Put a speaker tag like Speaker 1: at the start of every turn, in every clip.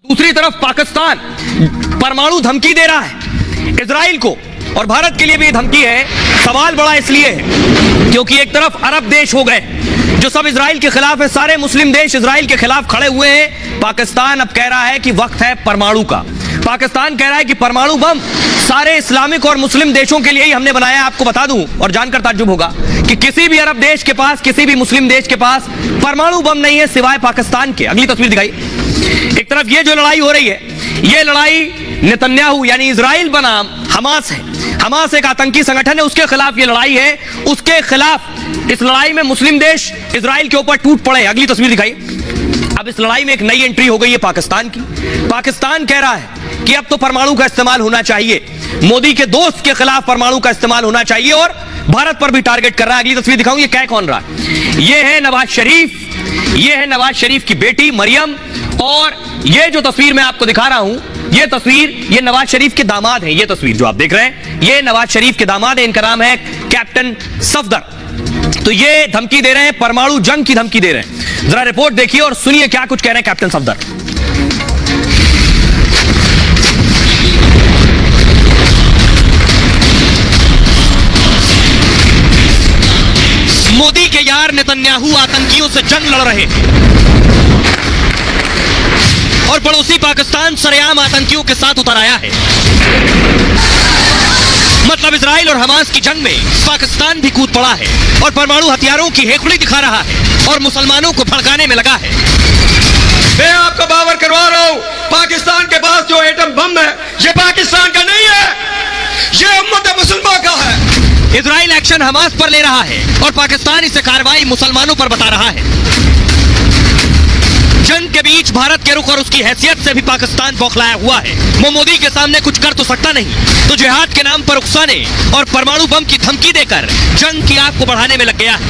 Speaker 1: दूसरी तरफ पाकिस्तान परमाणु धमकी दे रहा है इजराइल को, और भारत के लिए भी धमकी है। सवाल बड़ा इसलिए है क्योंकि एक तरफ अरब देश हो गए जो सब इजराइल के खिलाफ है, सारे मुस्लिम देश इजराइल के खिलाफ खड़े हुए हैं। पाकिस्तान अब कह रहा है कि वक्त है परमाणु का। पाकिस्तान कह रहा है कि परमाणु बम सारे इस्लामिक और मुस्लिम देशों के लिए ही हमने बनाया है। आपको बता दूं और जानकर ताज्जुब होगा कि किसी भी अरब देश के पास, किसी भी मुस्लिम देश के पास परमाणु बम नहीं है सिवाय पाकिस्तान के। अगली तस्वीर दिखाई। एक तरफ ये जो लड़ाई हो रही है, ये लड़ाई नेतन्याहू यानी इजराइल बनाम हमास है। हमास एक आतंकी संगठन है, उसके खिलाफ ये लड़ाई है। उसके खिलाफ इस लड़ाई में मुस्लिम देश इजराइल के ऊपर टूट पड़े। अगली तस्वीर दिखाई। अब इस लड़ाई में एक नई एंट्री हो गई है पाकिस्तान की। पाकिस्तान कह रहा है कि अब तो परमाणु का इस्तेमाल होना चाहिए, मोदी के दोस्त के खिलाफ परमाणु का इस्तेमाल होना चाहिए, और भारत पर भी टारगेट कर रहा है। अगली तस्वीर दिखाऊं, ये कह कौन रहा है? ये है नवाज शरीफ, ये है नवाज शरीफ की बेटी मरियम, और ये जो तस्वीर मैं आपको दिखा रहा हूं, ये तस्वीर ये नवाज शरीफ के दामाद हैं। ये तस्वीर जो आप देख रहे हैं ये नवाज शरीफ के दामाद हैं, इनका नाम है कैप्टन सफदर। तो ये धमकी दे रहे हैं, परमाणु जंग की धमकी दे रहे हैं। जरा रिपोर्ट देखिए और सुनिए क्या कुछ कह रहे हैं कैप्टन सफदर। मोदी के यार नेतन्याहू आतंकियों से जंग लड़ रहे और पड़ोसी पाकिस्तान सरेआम आतंकियों के साथ उतर आया है। मतलब इजराइल और हमास की जंग में पाकिस्तान भी कूद पड़ा है और परमाणु हथियारों की हेखुड़ी दिखा रहा है और मुसलमानों को भड़काने में लगा है।
Speaker 2: मैं आपको बावर करवा रहा हूं, पाकिस्तान के पास जो एटम बम है ये पाकिस्तान का नहीं है, ये उम्मत मुसलमान का है।
Speaker 1: इजराइल एक्शन हमास पर ले रहा है और पाकिस्तान इसे कार्रवाई मुसलमानों पर बता रहा है। जंग के बीच भारत के रुख और उसकी हैसियत से भी पाकिस्तान बौखलाया हुआ है। वो मोदी के सामने कुछ कर तो सकता नहीं, तो जिहाद के नाम पर उकसाने और परमाणु बम की धमकी देकर जंग की आग को बढ़ाने में लग गया है।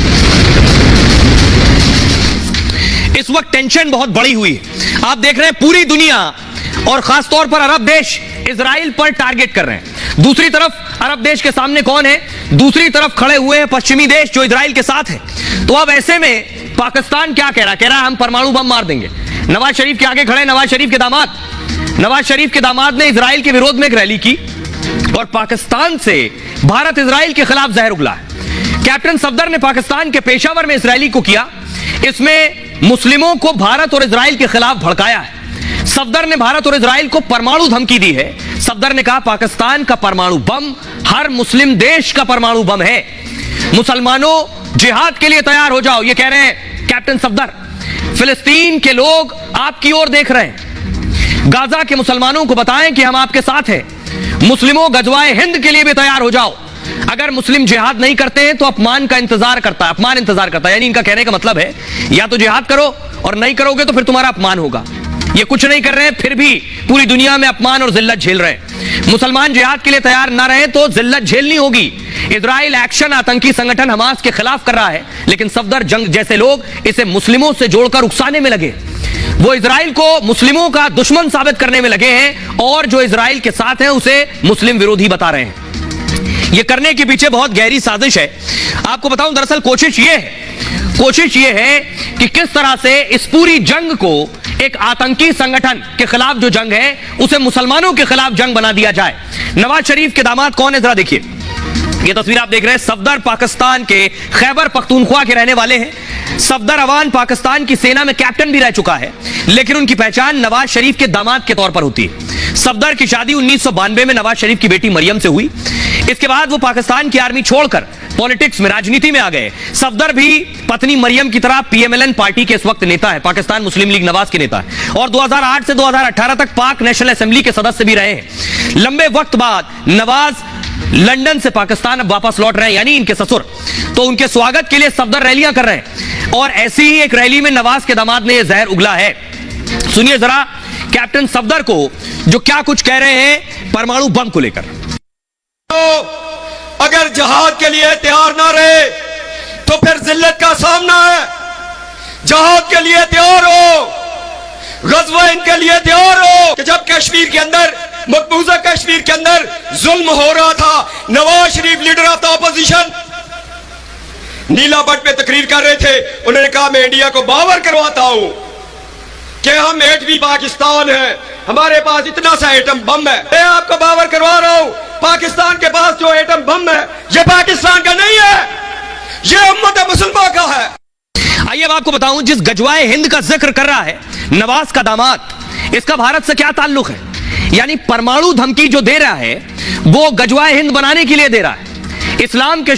Speaker 1: इस वक्त टेंशन बहुत बड़ी हुई है। आप देख रहे हैं पूरी दुनिया और खासतौर पर अरब देश इजराइल पर टारगेट कर रहे हैं। दूसरी तरफ अरब देश के सामने कौन है? दूसरी तरफ खड़े हुए हैं पश्चिमी देश जो इजराइल के साथ है। तो अब ऐसे में पाकिस्तान क्या कह रहा है? कह रहा है हम परमाणु बम मार देंगे। नवाज शरीफ के आगे खड़े नवाज शरीफ के दामाद। नवाज शरीफ के दामाद ने इजराइल के विरोध में एक रैली की और पाकिस्तान से भारत इजराइल के खिलाफ जहर उगला है। कैप्टन सफदर ने पाकिस्तान के पेशावर में इस रैली को किया। इसमें मुस्लिमों को भारत और इजराइल के खिलाफ भड़काया है। सफदर ने भारत और इजराइल को परमाणु धमकी दी है। सफदर ने कहा पाकिस्तान का परमाणु बम हर मुस्लिम देश का परमाणु बम है। मुसलमानों जिहाद के लिए तैयार हो जाओ, ये कह रहे हैं कैप्टन सफदर। फिलिस्तीन के लोग आपकी ओर देख रहे हैं। गाजा के मुसलमानों को बताएं कि हम आपके साथ हैं। मुस्लिमों गजवाए हिंद के लिए भी तैयार हो जाओ। अगर मुस्लिम जिहाद नहीं करते हैं तो अपमान का इंतजार करता है, अपमान इंतजार करता है। यानी इनका कहने का मतलब है या तो जिहाद करो और नहीं करोगे तो फिर तुम्हारा अपमान होगा। ये कुछ नहीं कर रहे हैं फिर भी पूरी दुनिया में अपमान और जिल्लत झेल रहे हैं। मुसलमान जिहाद के लिए तैयार ना रहे तो जिल्लत झेलनी होगी। इजराइल एक्शन आतंकी संगठन हमास के खिलाफ कर रहा है, लेकिन सफदर जंग जैसे लोग इसे मुस्लिमों से जोड़कर उकसाने में लगे। वो इजराइल को मुस्लिमों का दुश्मन साबित करने में लगे हैं और जो इजराइल के साथ हैं उसे मुस्लिम विरोधी बता रहे हैं। ये करने के पीछे बहुत गहरी साजिश है। आपको बताऊं दरअसल कोशिश ये है कि किस तरह से इस पूरी जंग को एक आतंकी संगठन के खिलाफ जो जंग है उसे मुसलमानों के खिलाफ जंग बना दिया जाए। नवाज शरीफ के दामाद कौन है जरा देखिए। ये तस्वीर आप देख रहे हैं। सफदर पाकिस्तान के खैबर पख्तूनख्वा के रहने वाले हैं। सफदर अवान पाकिस्तान की सेना में कैप्टन भी रह चुका है, लेकिन उनकी पहचान नवाज शरीफ के दामाद के तौर पर होती है। सफदर की शादी 1992 में नवाज शरीफ की बेटी मरियम से हुई। इसके बाद वो पाकिस्तान की आर्मी छोड़कर पॉलिटिक्स में, राजनीति में आ गए। सफदर भी पत्नी मरियम की तरह पीएमएलएन पार्टी के इस वक्त नेता है, पाकिस्तान मुस्लिम लीग नवाज के नेता है, और 2008 से 2018 तक पाक नेशनल असेंबली के सदस्य भी रहे हैं। लंबे वक्त बाद नवाज लंदन से पाकिस्तान अब वापस लौट रहे हैं, यानी इनके ससुर। तो उनके स्वागत के लिए सफदर रैलियां कर रहे हैं और ऐसी ही एक रैली में नवाज के दामाद ने यह जहर उगला है। सुनिए जरा कैप्टन सफदर को जो क्या कुछ कह रहे हैं परमाणु बम को लेकर।
Speaker 2: तो अगर जहाद के लिए तैयार ना रहे तो फिर जिल्लत का सामना है। जहाद के लिए तैयार हो, गज़वा इनके लिए तैयार हो। कि जब कश्मीर के अंदर, मकबूजा कश्मीर के अंदर जुल्म हो रहा था, Nawaz Sharif leader of the opposition नीला बट पे तकरीर कर रहे थे। उन्होंने कहा मैं इंडिया को बावर करवाता हूं कि हम एटमी पाकिस्तान है, हमारे पास इतना सा एटम बम है। मैं आपको बावर करवा रहा हूं, पाकिस्तान के पास जो एटम बम है ये पाकिस्तान का नहीं है, ये उम्मत मुसलमान का है।
Speaker 1: आइए अब आपको बताऊं, जिस गजवाए हिंद का जिक्र कर रहा है नवाज का दामाद, इसका भारत से क्या ताल्लुक है? यानी परमाणु धमकी जो दे रहा है वो गजवाए हिंद बनाने के लिए दे रहा है। इस्लाम के